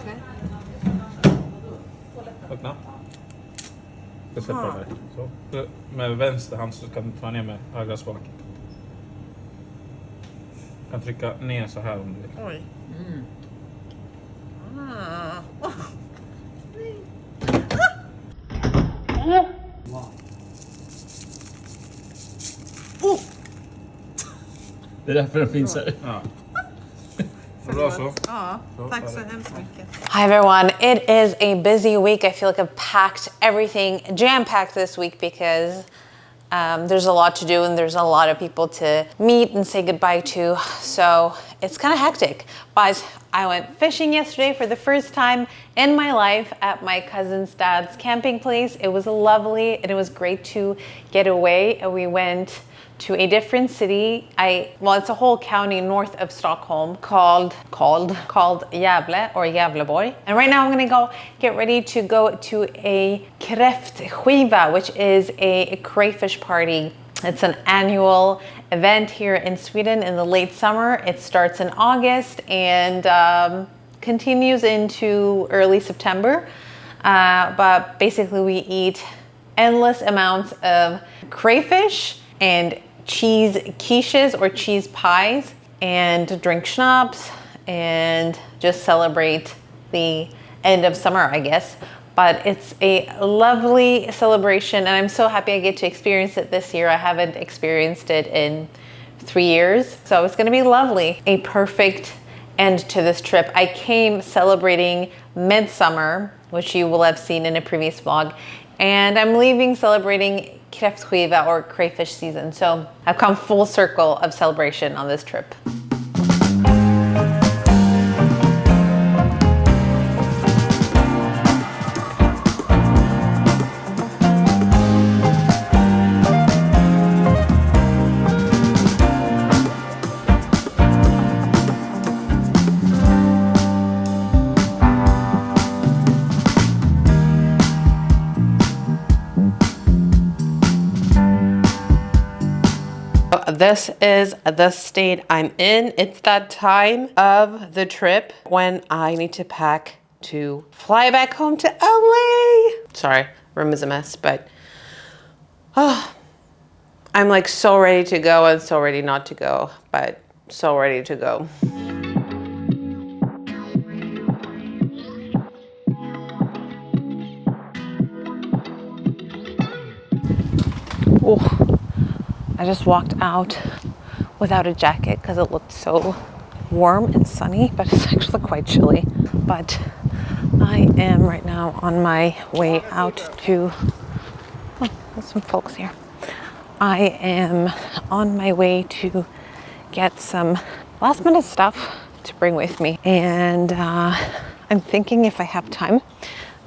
Okej. Öppna. Jag ska släppa det. Så. Med vänster hand så kan du ta ner med högra spak. Du kan trycka ner så här om du vill. Oj. Mm. Ah. Wow. Oh. Det är därför den finns här. Ja. Bra så. Ja, tack så hemskt mycket. Hi everyone, it is a busy week. I feel like I've packed everything, jam-packed this week because there's a lot to do and there's a lot of people to meet and say goodbye to. So it's kind of hectic. But I went fishing yesterday for the first time in my life at my cousin's dad's camping place. It was lovely and it was great to get away. And we went to a different city. It's a whole county north of Stockholm called Gävle or Gävleborg. And right now I'm gonna go get ready to go to a kräftskiva, which is a crayfish party. It's an annual event here in Sweden in the late summer. It starts in August and continues into early September. But basically we eat endless amounts of crayfish and cheese quiches or cheese pies and drink schnapps and just celebrate the end of summer, I guess. But it's a lovely celebration and I'm so happy I get to experience it this year. I haven't experienced it in 3 years, so it's gonna be lovely. A perfect end to this trip. I came celebrating midsummer, which you will have seen in a previous vlog, and I'm leaving celebrating kräftskiva or crayfish season. So I've come full circle of celebration on this trip. This is the state I'm in. It's that time of the trip when I need to pack to fly back home to LA. Sorry, room is a mess, but I'm like so ready to go and so ready not to go, but so ready to go. Oh. I just walked out without a jacket because it looked so warm and sunny, but it's actually quite chilly. But I am right now on my way out to, oh, there's some folks here. I am on my way to get some last minute stuff to bring with me. And I'm thinking if I have time,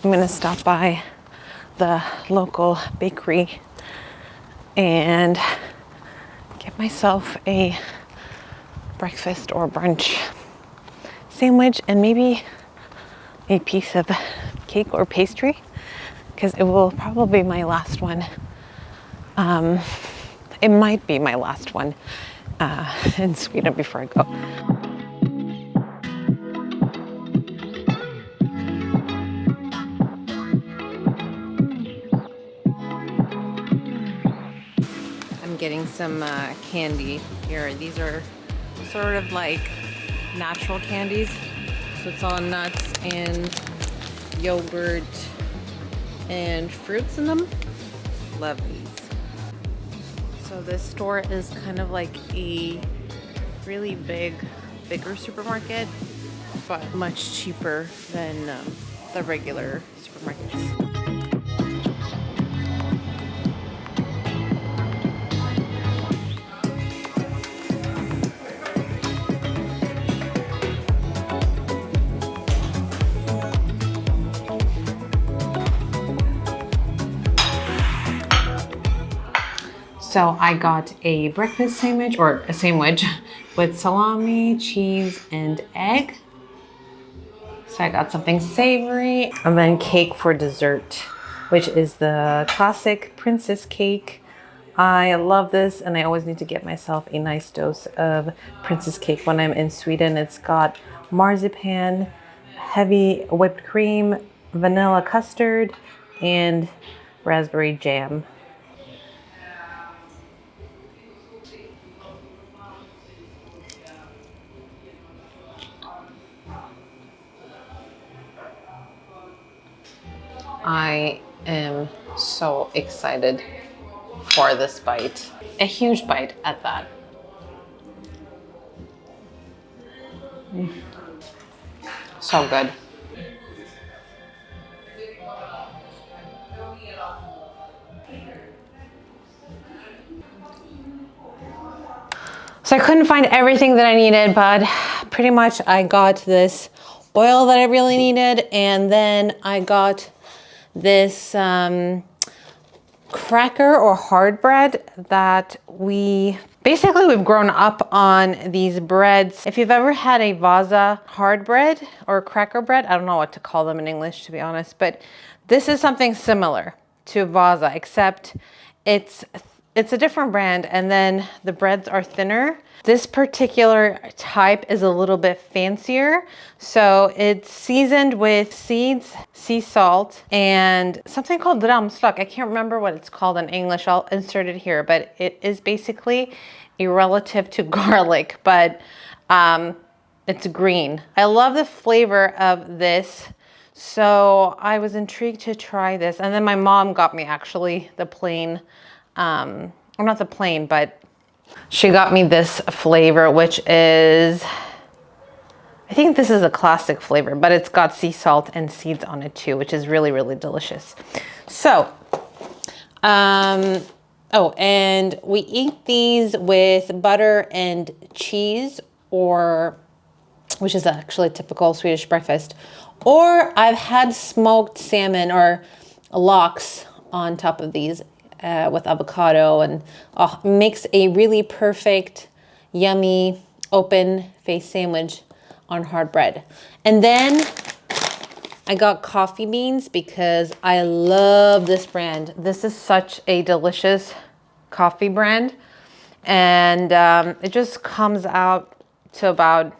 I'm gonna stop by the local bakery and get myself a breakfast or brunch sandwich and maybe a piece of cake or pastry because it will probably be my last one. It might be my last one in Sweden before I go. Getting some candy here. These are sort of like natural candies. So it's all nuts and yogurt and fruits in them. Love these. So this store is kind of like a really bigger supermarket, but much cheaper than the regular supermarkets. So I got a breakfast sandwich, or a sandwich with salami, cheese, and egg. So I got something savory, and then cake for dessert, which is the classic princess cake. I love this, and I always need to get myself a nice dose of princess cake when I'm in Sweden. It's got marzipan, heavy whipped cream, vanilla custard, and raspberry jam. I am so excited for this bite. A huge bite at that. So good. So I couldn't find everything that I needed, but pretty much I got this oil that I really needed, and then I got this cracker or hard bread that we've grown up on these breads. If you've ever had a Vasa hard bread or cracker bread, I don't know what to call them in English, to be honest, but this is something similar to Vasa, except it's a different brand, and then the breads are thinner. This particular type is a little bit fancier. So it's seasoned with seeds, sea salt, and something called ramslök. I can't remember what it's called in English. I'll insert it here, but it is basically a relative to garlic, but it's green. I love the flavor of this. So I was intrigued to try this. And then my mom got me actually the plain, or not the plain, but she got me this flavor, which is, I think this is a classic flavor, but it's got sea salt and seeds on it too, which is really, really delicious. So, oh, and we eat these with butter and cheese, or, which is actually a typical Swedish breakfast. Or I've had smoked salmon or lox on top of these with avocado, and makes a really perfect, yummy, open face sandwich on hard bread. And then I got coffee beans because I love this brand. This is such a delicious coffee brand. And it just comes out to about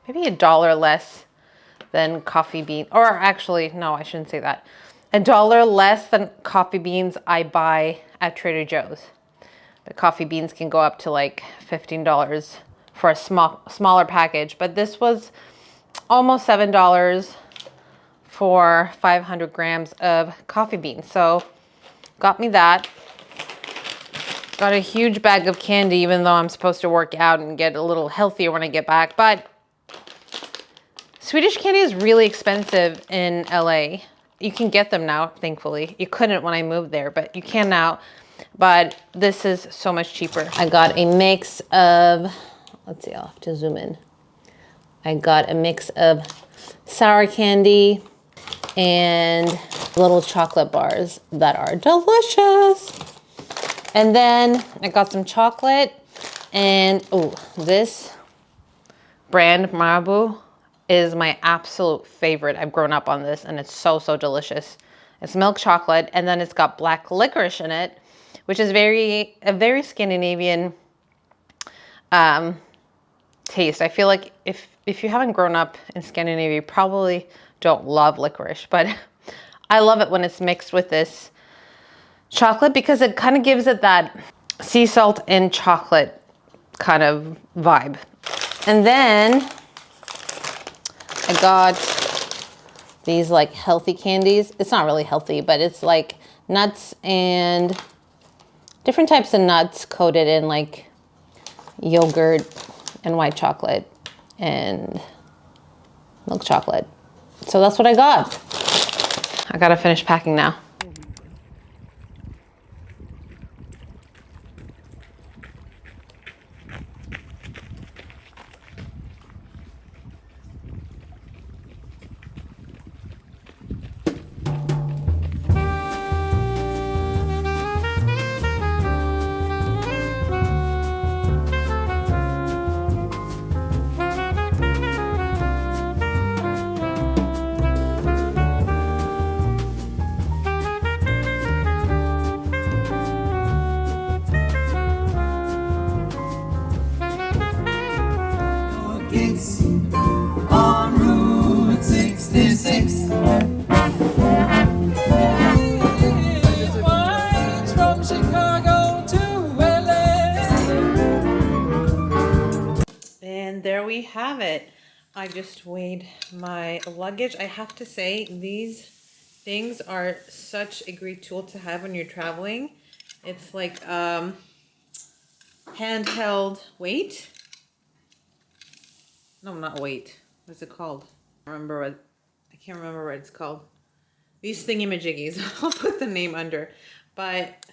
maybe $1 less than coffee bean, or actually, no, I shouldn't say that. $1 less than coffee beans I buy at Trader Joe's. The coffee beans can go up to like $15 for a smaller package, but this was almost $7 for 500 grams of coffee beans. So got me that. Got a huge bag of candy, even though I'm supposed to work out and get a little healthier when I get back. But Swedish candy is really expensive in LA. You can get them now, thankfully. You couldn't when I moved there, but you can now. But this is so much cheaper. I got a mix of, let's see, I'll have to zoom in. I got a mix of sour candy and little chocolate bars that are delicious. And then I got some chocolate, and oh, this brand, Marabou, is my absolute favorite. I've grown up on this, and it's so, so delicious. It's milk chocolate, and then it's got black licorice in it, which is a very Scandinavian taste. I feel like if you haven't grown up in Scandinavia, you probably don't love licorice, but I love it when it's mixed with this chocolate because it kind of gives it that sea salt and chocolate kind of vibe. And then I got these like healthy candies. It's not really healthy, but it's like nuts and different types of nuts coated in like yogurt and white chocolate and milk chocolate. So that's what I got. I gotta finish packing now. have it. I just weighed my luggage. I have to say, these things are such a great tool to have when you're traveling. It's like handheld weight. No, not weight. What's it called? I can't remember what it's called. These thingy-majiggies. I'll put the name under. But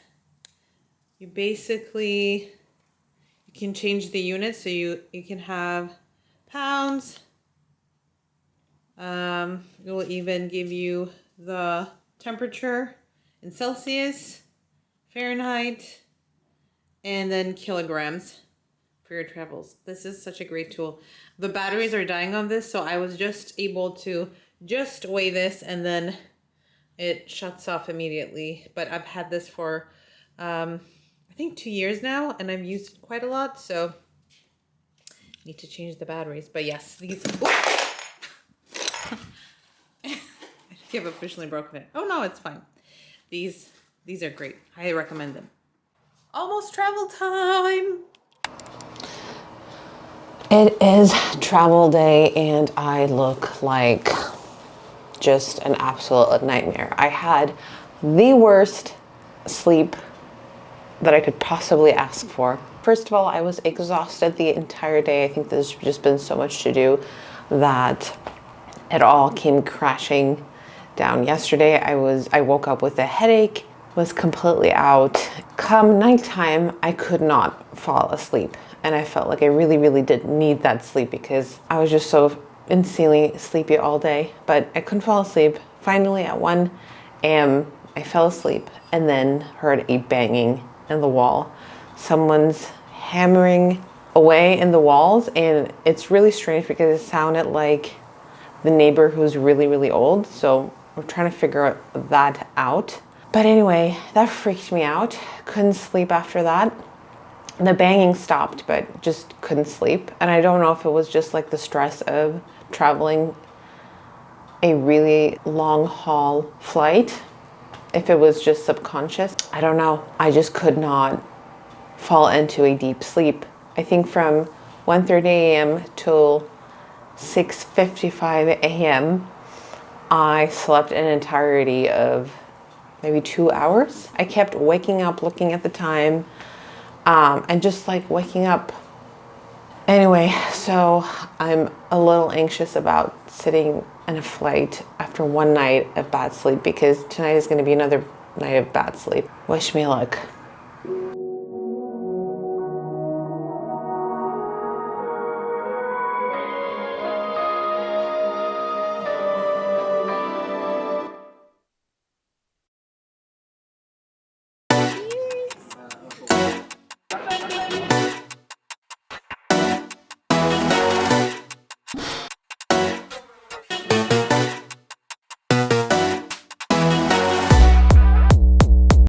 you basically, you can change the units. So you can have pounds. It will even give you the temperature in Celsius, Fahrenheit, and then kilograms for your travels. This is such a great tool. The batteries are dying on this, so I was just able to just weigh this and then it shuts off immediately. But I've had this for I think 2 years now, and I've used it quite a lot, so I need to change the batteries. But yes, these I think I've officially broken it. Oh no, it's fine. These are great. I recommend them. Almost travel time. It is travel day and I look like just an absolute nightmare. I had the worst sleep that I could possibly ask for. First of all, I was exhausted the entire day. I think there's just been so much to do that it all came crashing down. Yesterday, I woke up with a headache, was completely out. Come nighttime, I could not fall asleep. And I felt like I really, really did need that sleep because I was just so insanely sleepy all day, but I couldn't fall asleep. Finally at 1 a.m. I fell asleep and then heard a banging in the wall. Someone's hammering away in the walls, and it's really strange because it sounded like the neighbor who's really, really old. So we're trying to figure that out. But anyway, that freaked me out. Couldn't sleep after that. The banging stopped, but just couldn't sleep. And I don't know if it was just like the stress of traveling a really long haul flight, if it was just subconscious. I don't know. I just could not fall into a deep sleep. I think from 1:30 a.m. till 6:55 a.m. I slept an entirety of maybe 2 hours. I kept waking up, looking at the time, and just like waking up. Anyway, so I'm a little anxious about sitting in a flight after one night of bad sleep because tonight is going to be another night of bad sleep. Wish me luck.